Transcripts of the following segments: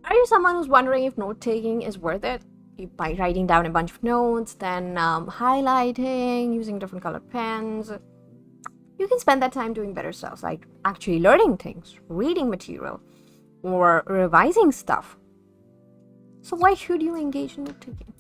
Are you someone who's wondering if note taking is worth it? By writing down a bunch of notes, then highlighting, using different colored pens. You can spend that time doing better stuff like actually learning things, reading material, or revising stuff. So why should you engage in note taking?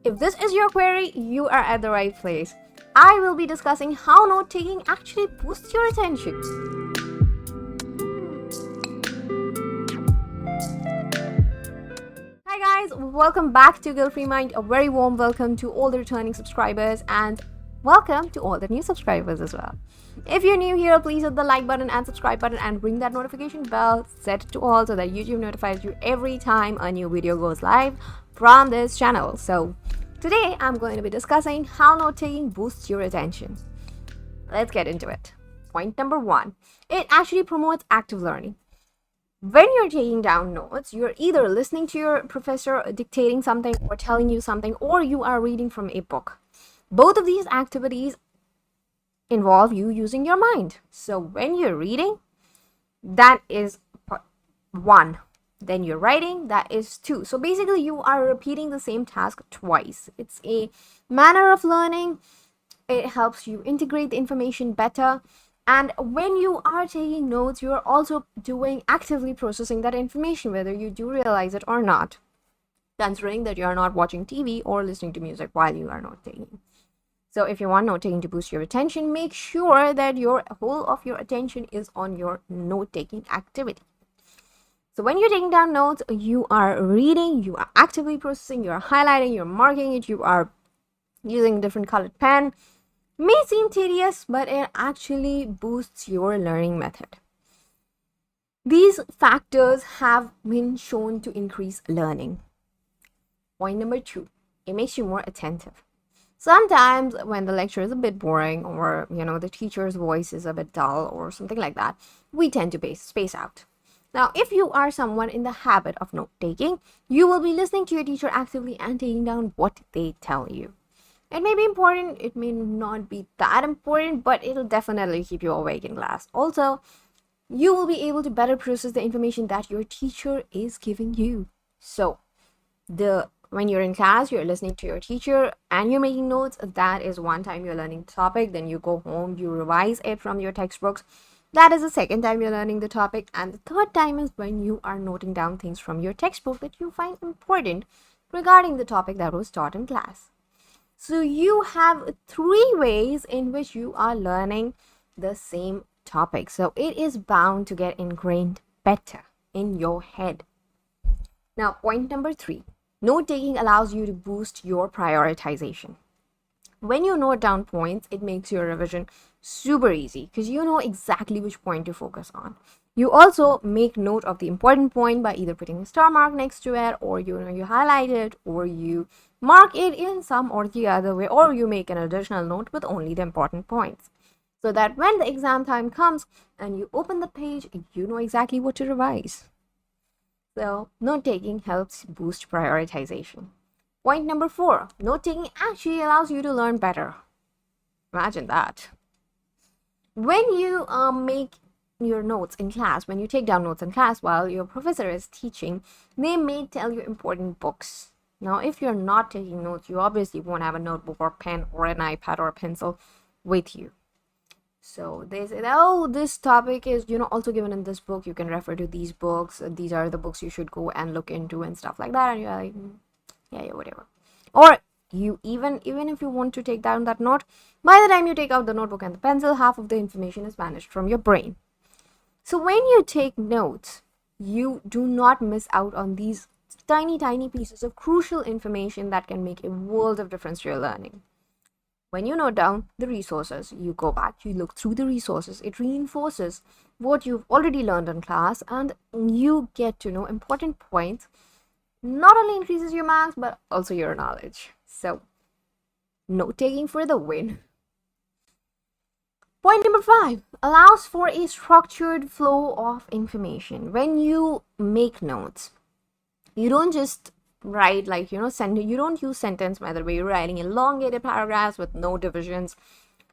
If this is your query, you are at the right place. I will be discussing how note taking actually boosts your attention. Hi guys, welcome back to Guilt Free Mind. A very warm welcome to all the returning subscribers and welcome to all the new subscribers as well. If you're new here, please hit the like button and subscribe button and ring that notification bell, set it to all so that YouTube notifies you every time a new video goes live from this channel. So today I'm going to be discussing how note taking boosts your attention. Let's get into it. Point number 1, it actually promotes active learning. When you're taking down notes, you're either listening to your professor dictating something or telling you something, or you are reading from a book. Both of these activities involve you using your mind. So when you're reading, that is 1. Then you're writing, that is 2. So basically you are repeating the same task twice. It's a manner of learning. It helps you integrate the information better. And when you are taking notes, you are also actively processing that information, whether you do realize it or not, considering that you are not watching TV or listening to music while you are note taking. So if you want note taking to boost your attention, make sure that your whole of your attention is on your note taking activity. So when you're taking down notes, you are reading, you are actively processing, you are highlighting, you're marking it, you are using a different colored pen. May seem tedious, but it actually boosts your learning method. These factors have been shown to increase learning. Point number 2, it makes you more attentive. Sometimes when the lecture is a bit boring or, the teacher's voice is a bit dull or something like that, we tend to space out. Now, if you are someone in the habit of note taking, you will be listening to your teacher actively and taking down what they tell you. It may be important, it may not be that important, but it'll definitely keep you awake in class. Also, you will be able to better process the information that your teacher is giving you. So, when you're in class, you're listening to your teacher and you're making notes. That is one time you're learning the topic. Then you go home, you revise it from your textbooks. That is the second time you're learning the topic. And the third time is when you are noting down things from your textbook that you find important regarding the topic that was taught in class. So you have 3 ways in which you are learning the same topic. So it is bound to get ingrained better in your head. Now, point number 3, note taking allows you to boost your prioritization. When you note down points, it makes your revision super easy because you know exactly which point to focus on. You also make note of the important point by either putting a star mark next to it, or you highlight it, or you mark it in some or the other way, or you make an additional note with only the important points. So that when the exam time comes and you open the page, you know exactly what to revise. So note taking helps boost prioritization. Point number 4, note taking actually allows you to learn better. Imagine that. When you make your notes in class, when you take down notes in class while your professor is teaching, they may tell you important books. Now, if you're not taking notes, you obviously won't have a notebook or pen or an iPad or a pencil with you. So they say, oh, this topic is, also given in this book. You can refer to these books. These are the books you should go and look into and stuff like that. And you're like, yeah, whatever. Or you even if you want to take down that note, by the time you take out the notebook and the pencil, half of the information is vanished from your brain. So when you take notes, you do not miss out on these tiny pieces of crucial information that can make a world of difference to your learning. When you note down the resources, you go back, you look through the resources, it reinforces what you've already learned in class, and you get to know important points. Not only increases your marks, but also your knowledge. So, note taking for the win. Point number 5, allows for a structured flow of information. When you make notes, you don't just write you don't use sentence method where you're writing elongated paragraphs with no divisions,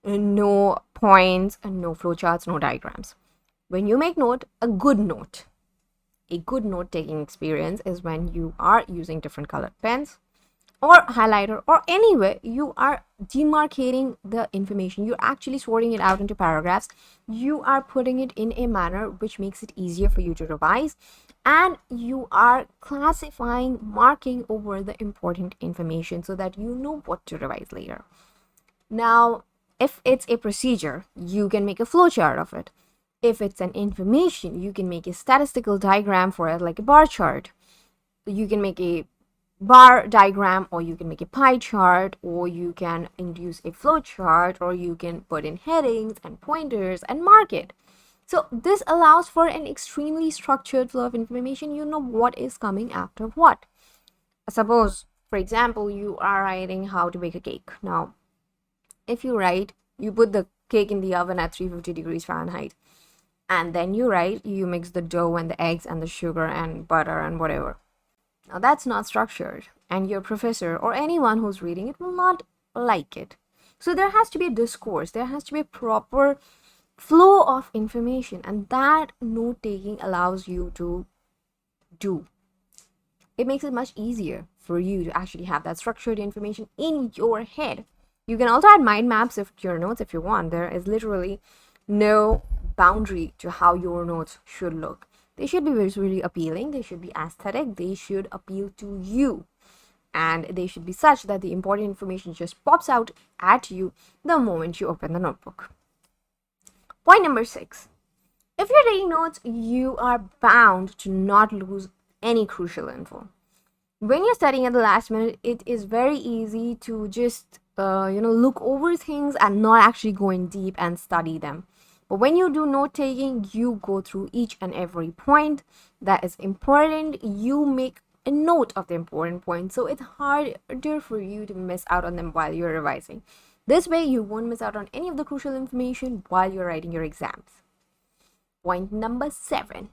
no points, and no flowcharts, no diagrams. When you make note, a good note, A good note-taking experience is when you are using different colored pens or highlighter, or anyway you are demarcating the information. You're actually sorting it out into paragraphs. You are putting it in a manner which makes it easier for you to revise, and you are classifying, marking over the important information so that you know what to revise later. Now, if it's a procedure, you can make a flowchart of it. If it's an information, you can make a statistical diagram for it, like a bar chart. You can make a bar diagram, or you can make a pie chart, or you can induce a flow chart, or you can put in headings and pointers and mark it. So this allows for an extremely structured flow of information. You know what is coming after what. Suppose, for example, you are writing how to bake a cake. Now, if you write, you put the cake in the oven at 350 degrees Fahrenheit, and then you write, you mix the dough and the eggs and the sugar and butter and whatever. Now that's not structured, and your professor or anyone who's reading it will not like it. So there has to be a discourse, there has to be a proper flow of information, and that note taking allows you to do. It makes it much easier for you to actually have that structured information in your head. You can also add mind maps of your notes if you want. There is literally no boundary to how your notes should look. They should be visually appealing, they should be aesthetic, they should appeal to you, and they should be such that the important information just pops out at you the moment you open the notebook. Point number 6. If you're taking notes, you are bound to not lose any crucial info. When you're studying at the last minute, it is very easy to just look over things and not actually go in deep and study them. But when you do note taking, you go through each and every point that is important. You make a note of the important points, so it's harder for you to miss out on them while you're revising. This way, you won't miss out on any of the crucial information while you're writing your exams. Point number 7.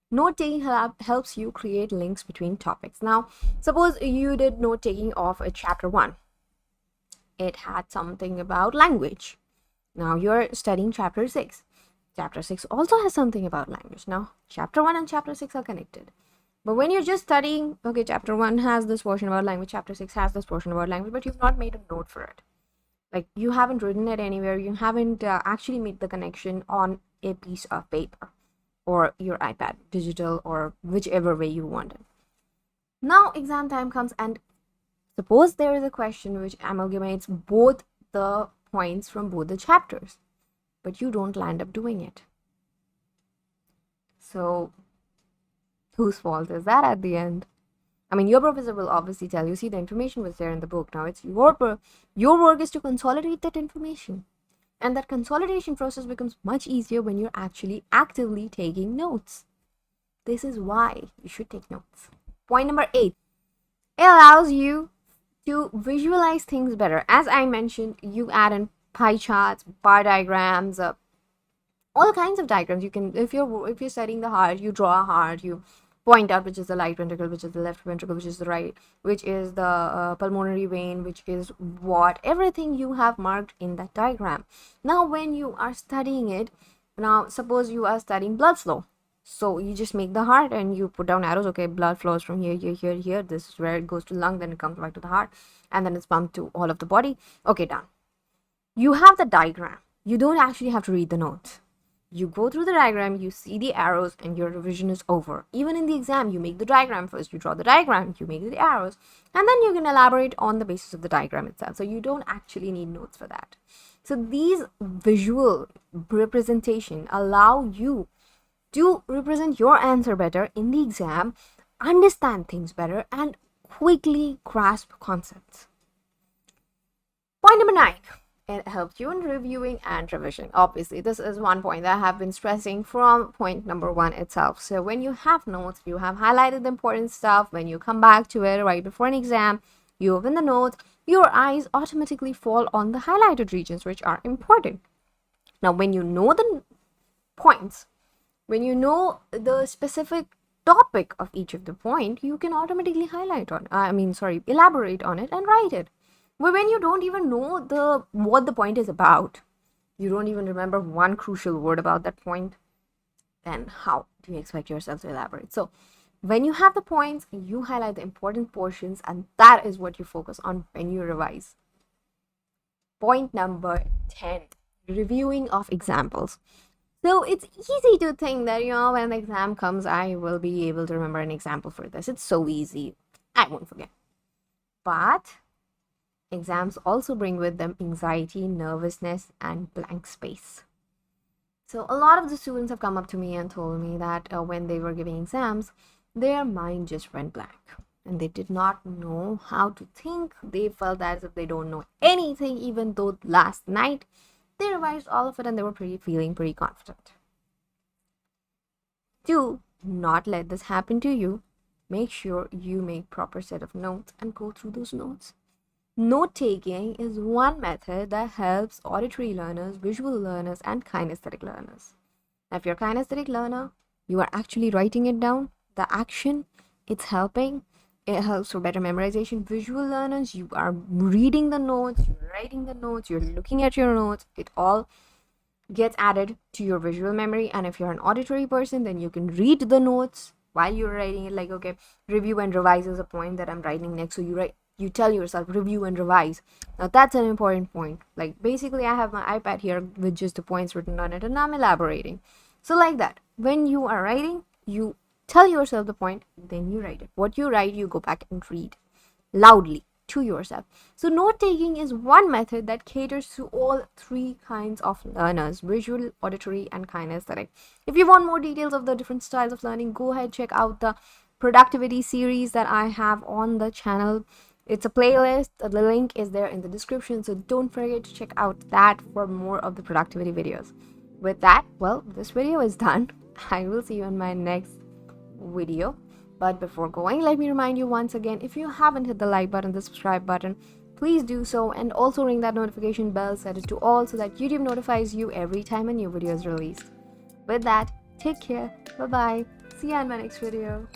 Note taking helps you create links between topics. Now, suppose you did note taking of a chapter 1. It had something about language. Now you're studying chapter 6. Chapter 6 also has something about language. Now, chapter 1 and chapter 6 are connected. But when you're just studying, okay, chapter 1 has this portion about language, chapter 6 has this portion about language, but you've not made a note for it. Like, you haven't written it anywhere. You haven't actually made the connection on a piece of paper or your iPad, digital, or whichever way you want it. Now, exam time comes, and suppose there is a question which amalgamates both the points from both the chapters, but you don't land up doing it. So whose fault is that at the end? I mean, your professor will obviously tell you, see, the information was there in the book. Now it's your work is to consolidate that information, and that consolidation process becomes much easier when you're actually actively taking notes. This is why you should take notes. Point number 8. It allows you to visualize things better. As I mentioned, you add in pie charts, bar diagrams, all kinds of diagrams. You can, if you're studying the heart, you draw a heart, you point out which is the right ventricle, which is the left ventricle, which is the right, which is the pulmonary vein, which is what, everything you have marked in that diagram. Now when you are studying it, now suppose you are studying blood flow, so you just make the heart and you put down arrows. Okay, blood flows from here, here, here, here. This is where it goes to lung, then it comes back to the heart, and then it's pumped to all of the body. Okay, done. You have the diagram. You don't actually have to read the notes. You go through the diagram, you see the arrows, and your revision is over. Even in the exam, you make the diagram first. You draw the diagram, you make the arrows, and then you can elaborate on the basis of the diagram itself. So you don't actually need notes for that. So these visual representation allow you to represent your answer better in the exam, understand things better, and quickly grasp concepts. Point number 9. It helps you in reviewing and revision. Obviously, this is one point that I have been stressing from point number 1 itself. So when you have notes, you have highlighted the important stuff. When you come back to it right before an exam, you open the notes, your eyes automatically fall on the highlighted regions, which are important. Now, when you know the points, when you know the specific topic of each of the point, you can automatically elaborate on it and write it. But when you don't even know what the point is about, you don't even remember one crucial word about that point, then how do you expect yourself to elaborate? So when you have the points, you highlight the important portions, and that is what you focus on when you revise. Point number 10, reviewing of examples. So it's easy to think that, when the exam comes, I will be able to remember an example for this. It's so easy. I won't forget. But exams also bring with them anxiety, nervousness, and blank space. So a lot of the students have come up to me and told me that when they were giving exams, their mind just went blank and they did not know how to think. They felt as if they don't know anything, even though last night they revised all of it and they were feeling pretty confident. Do not let this happen to you. Make sure you make proper set of notes and go through those notes. Note taking is one method that helps auditory learners, visual learners, and kinesthetic learners. Now, if you're a kinesthetic learner, you are actually writing it down. The action, it's helping. It helps for better memorization. Visual learners, you are reading the notes, you're writing the notes, you're looking at your notes. It all gets added to your visual memory. And if you're an auditory person, then you can read the notes while you're writing it. Like, okay, review and revise is a point that I'm writing next. So you tell yourself review and revise. Now that's an important point. Like, basically I have my iPad here with just the points written on it and I'm elaborating. So like that, when you are writing, you tell yourself the point, then you write it. What you write, you go back and read loudly to yourself. So note taking is one method that caters to all three kinds of learners: visual, auditory, and kinesthetic. If you want more details of the different styles of learning, go ahead, check out the productivity series that I have on the channel. It's a playlist. The link is there in the description, so don't forget to check out that for more of the productivity videos. With that, well, this video is done. I will see you in my next video. But before going, let me remind you once again, if you haven't hit the like button, the subscribe button, please do so, and also ring that notification bell, set it to all so that YouTube notifies you every time a new video is released. With that, take care. Bye bye. See you in my next video.